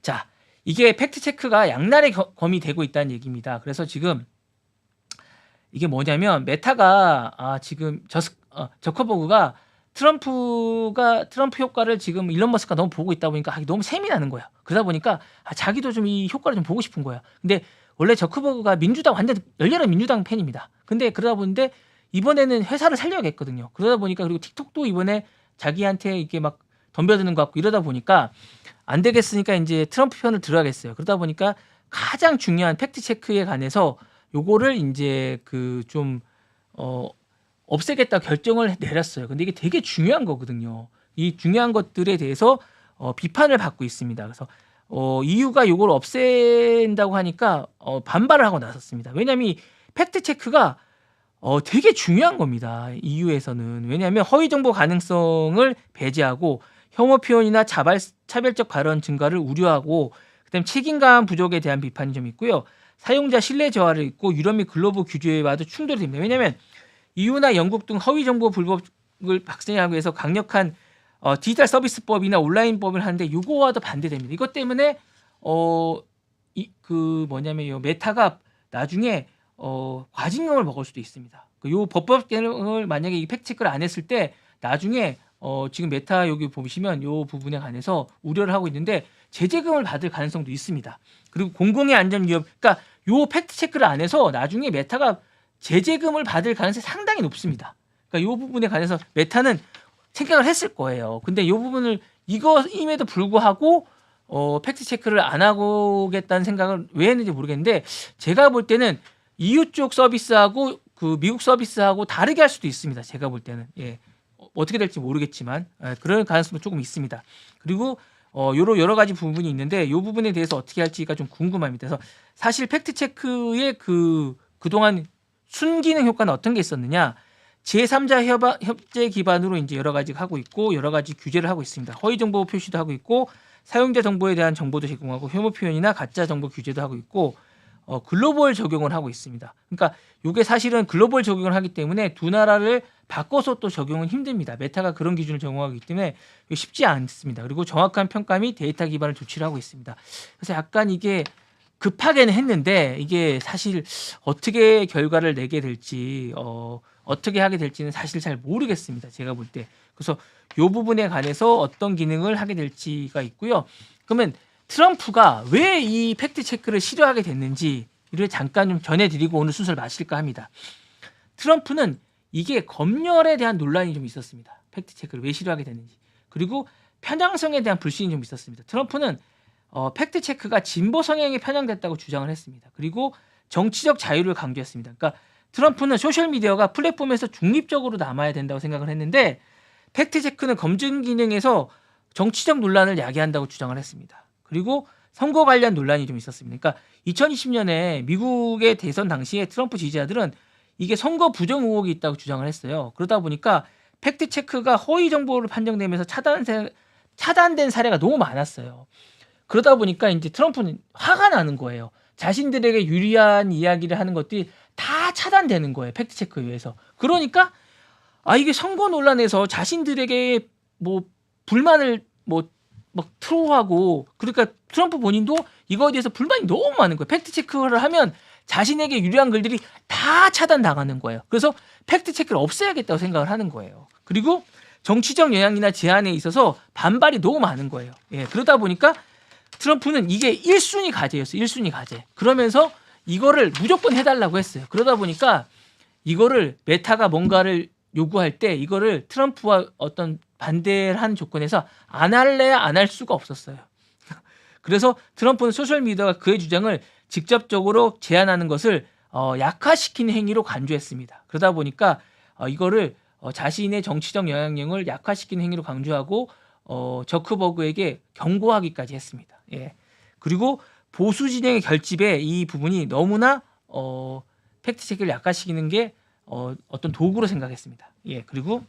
자, 이게 팩트 체크가 양날의 검이 되고 있다는 얘기입니다. 그래서 지금 이게 뭐냐면 메타가 지금 저커버그가 트럼프 효과를 지금 일론 머스크가 너무 보고 있다 보니까 너무 셈이 나는 거야. 그러다 보니까 자기도 좀 이 효과를 좀 보고 싶은 거야. 근데 원래 저커버그가 완전 열렬한 민주당 팬입니다. 근데 그러다 보는데 이번에는 회사를 살려야겠거든요. 그러다 보니까 그리고 틱톡도 이번에 자기한테 이렇게 막 덤벼드는 것 같고 이러다 보니까 안 되겠으니까 이제 트럼프 편을 들어야겠어요. 그러다 보니까 가장 중요한 팩트 체크에 관해서 요거를 이제 없애겠다 결정을 내렸어요. 근데 이게 되게 중요한 거거든요. 이 중요한 것들에 대해서 비판을 받고 있습니다. 그래서 EU가 요걸 없앤다고 하니까 반발을 하고 나섰습니다. 왜냐하면 이 팩트 체크가 되게 중요한 겁니다. EU에서는. 왜냐하면 허위 정보 가능성을 배제하고 혐오 표현이나 차별적 발언 증가를 우려하고 그다음에 책임감 부족에 대한 비판이 좀 있고요. 사용자 신뢰 저하를 있고 유럽 및 글로벌 규제와도 충돌이 됩니다. 왜냐하면 EU나 영국 등 허위 정보 불법을 박탈하기 위해서 강력한 디지털 서비스법이나 온라인법을 하는데 이거와도 반대됩니다. 이것 때문에 요 메타가 나중에 과징금을 먹을 수도 있습니다. 요 법법 개정을 만약에 이 팩트 체크를 안 했을 때 나중에 지금 메타 여기 보시면 요 부분에 관해서 우려를 하고 있는데 제재금을 받을 가능성도 있습니다. 그리고 공공의 안전 위협, 그러니까 요 팩트 체크를 안 해서 나중에 메타가 제재금을 받을 가능성이 상당히 높습니다. 그러니까 요 부분에 관해서 메타는 생각을 했을 거예요. 근데 요 부분을 이거임에도 불구하고 팩트 체크를 안 하고겠다는 생각을 왜 했는지 모르겠는데 제가 볼 때는 EU 쪽 서비스하고 그 미국 서비스하고 다르게 할 수도 있습니다. 제가 볼 때는 어떻게 될지 모르겠지만 그럴 가능성도 조금 있습니다. 그리고 여러 가지 부분이 있는데 이 부분에 대해서 어떻게 할지가 좀 궁금합니다. 그래서 사실 팩트 체크의 그동안 순기능 효과는 어떤 게 있었느냐? 제3자 협재 기반으로 이제 여러 가지 하고 있고 여러 가지 규제를 하고 있습니다. 허위 정보 표시도 하고 있고 사용자 정보에 대한 정보도 제공하고 혐오 표현이나 가짜 정보 규제도 하고 있고 글로벌 적용을 하고 있습니다. 그러니까 이게 사실은 글로벌 적용을 하기 때문에 두 나라를 바꿔서 또 적용은 힘듭니다. 메타가 그런 기준을 적용하기 때문에 쉽지 않습니다. 그리고 정확한 평가 및 데이터 기반을 조치를 하고 있습니다. 그래서 약간 이게 급하게는 했는데 이게 사실 어떻게 결과를 내게 될지 어떻게 하게 될지는 사실 잘 모르겠습니다. 제가 볼 때. 그래서 이 부분에 관해서 어떤 기능을 하게 될지가 있고요. 그러면 트럼프가 왜 이 팩트 체크를 싫어하게 됐는지를 잠깐 좀 전해드리고 오늘 순서를 마칠까 합니다. 트럼프는 이게 검열에 대한 논란이 좀 있었습니다. 팩트 체크를 왜 싫어하게 됐는지. 그리고 편향성에 대한 불신이 좀 있었습니다. 트럼프는 팩트 체크가 진보 성향에 편향됐다고 주장을 했습니다. 그리고 정치적 자유를 강조했습니다. 그러니까 트럼프는 소셜미디어가 플랫폼에서 중립적으로 남아야 된다고 생각을 했는데 팩트 체크는 검증 기능에서 정치적 논란을 야기한다고 주장을 했습니다. 그리고 선거 관련 논란이 좀 있었습니다. 그러니까 2020년에 미국의 대선 당시에 트럼프 지지자들은 이게 선거 부정 의혹이 있다고 주장을 했어요. 그러다 보니까 팩트 체크가 허위 정보를 판정되면서 차단된 사례가 너무 많았어요. 그러다 보니까 이제 트럼프는 화가 나는 거예요. 자신들에게 유리한 이야기를 하는 것들이 다 차단되는 거예요. 팩트 체크에 의해서. 그러니까 이게 선거 논란에서 자신들에게 뭐 불만을 막 트로하고 그러니까 트럼프 본인도 이거에 대해서 불만이 너무 많은 거예요. 팩트 체크를 하면 자신에게 유리한 글들이 다 차단당하는 거예요. 그래서 팩트 체크를 없애야겠다고 생각을 하는 거예요. 그리고 정치적 영향이나 제한에 있어서 반발이 너무 많은 거예요. 그러다 보니까 트럼프는 이게 1순위 과제였어요. 1순위 과제. 그러면서 이거를 무조건 해달라고 했어요. 그러다 보니까 이거를 메타가 뭔가를 요구할 때 이거를 트럼프와 어떤 반대를 한 조건에서 안 할래야 안 할 수가 없었어요. 그래서 트럼프는 소셜미디어가 그의 주장을 직접적으로 제한하는 것을 약화시키는 행위로 간주했습니다. 그러다 보니까 이거를 자신의 정치적 영향력을 약화시키는 행위로 강조하고 저크버그에게 경고하기까지 했습니다. 그리고 보수 진영의 결집에 이 부분이 너무나 팩트 체크를 약화시키는 게 어떤 도구로 생각했습니다. 그리고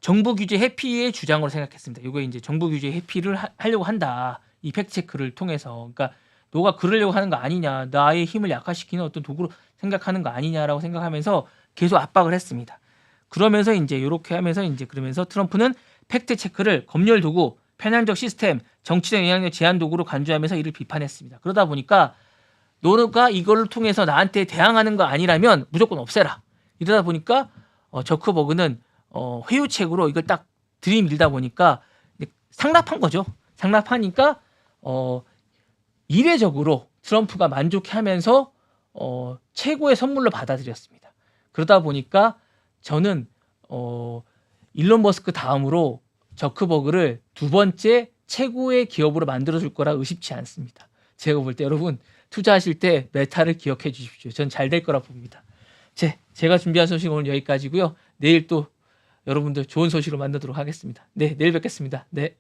정부 규제 회피의 주장으로 생각했습니다. 이거 이제 정부 규제 회피를 하려고 한다. 이 팩트 체크를 통해서. 그러니까 너가 그러려고 하는 거 아니냐. 나의 힘을 약화시키는 어떤 도구로 생각하는 거 아니냐라고 생각하면서 계속 압박을 했습니다. 그러면서 이제 이렇게 하면서 이제 그러면서 트럼프는 팩트 체크를 검열 두고 편향적 시스템, 정치적 영향력 제한 도구로 간주하면서 이를 비판했습니다. 그러다 보니까 너가 이걸 통해서 나한테 대항하는 거 아니라면 무조건 없애라. 이러다 보니까 저크버그는 회유책으로 이걸 딱 들이밀다 보니까 상납한 거죠. 상납하니까 이례적으로 트럼프가 만족해하면서 최고의 선물로 받아들였습니다. 그러다 보니까 저는 일론 머스크 다음으로 저크버그를 두 번째 최고의 기업으로 만들어줄 거라 의심치 않습니다. 제가 볼 때 여러분 투자하실 때 메타를 기억해 주십시오. 전 잘 될 거라 봅니다. 제가 준비한 소식은 오늘 여기까지고요. 내일 또 여러분들 좋은 소식으로 만나도록 하겠습니다. 네, 내일 뵙겠습니다. 네.